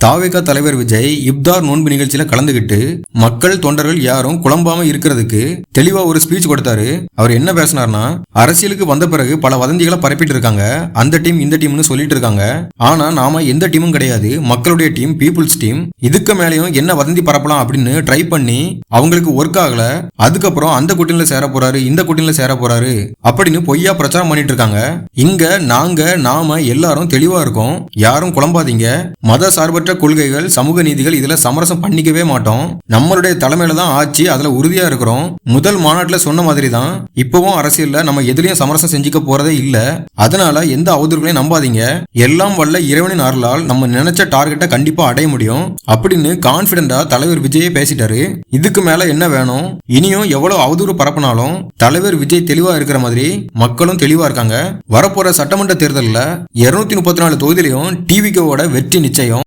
தாவேகா தலைவர் விஜய் இப்தார் நோன்பு நிகழ்ச்சியில கலந்துகிட்டு மக்கள் தொண்டர்கள் யாரும் குழம்பாம இருக்கிறதுக்கு தெளிவா ஒரு ஸ்பீச் கொடுத்தாரு. அவர் என்ன பேசினார்னா, அரசியலுக்கு வந்த பிறகு பல வதந்திகளை பரப்பிட்டு இருக்காங்க, அந்த டீம் இந்த டீம்னு சொல்லிட்டு இருக்காங்க. ஆனா நாம எந்த டீமும் கிடையாது, மக்களுடைய டீம், பீப்புள்ஸ் டீம். இதுக்கு மேலேயும் என்ன வதந்தி பரப்பலாம் அப்படின்னு ட்ரை பண்ணி அவங்களுக்கு ஒர்க் ஆகல. அதுக்கப்புறம் அந்த கூட்டணியில சேர போறாரு, இந்த கூட்டணியில சேர போறாரு அப்படின்னு பொய்யா பிரச்சாரம் பண்ணிட்டு இருக்காங்க. இங்க நாம எல்லாரும் தெளிவா இருக்கோம், யாரும் குழம்பாதீங்க. மத சார்பற்ற கொள்கைகள், சமூக நீதிகள் இதுல சமரசம் பண்ணிக்கவே மாட்டோம். நம்மளுடைய தலைமையில தான் ஆட்சி, அதுல உறுதியா இருக்கிறோம். முதல் மாநாட்டுல சொன்ன மாதிரி தான் இப்பவும் அரசியல்ல நம்ம எதுலயும் சமரசம் செஞ்சுக்க போறதே இல்ல. அதனால எந்த அவதூறுகளையும் நம்பாதீங்க. எல்லாம் வல்ல இறைவனின் அருளால் நம்ம நினைச்ச டார்கெட்டை கண்டிப்பா அடைய முடியும் அப்படின்னு கான்பிடண்டா தலைவர் விஜயே பேசிட்டாரு. இதுக்கு மேல என்ன வேணும்? இனியும் எவ்வளவு அவதூறு பரப்பினாலும் தலைவர் விஜய் தெளிவா இருக்கிற மாதிரி மக்களும் தெளிவா இருக்காங்க. வரப்போற சட்டமன்ற தேர்தலில் 234 தொகுதியிலையும் டிவிகேவோட வெற்றி நிச்சயம்.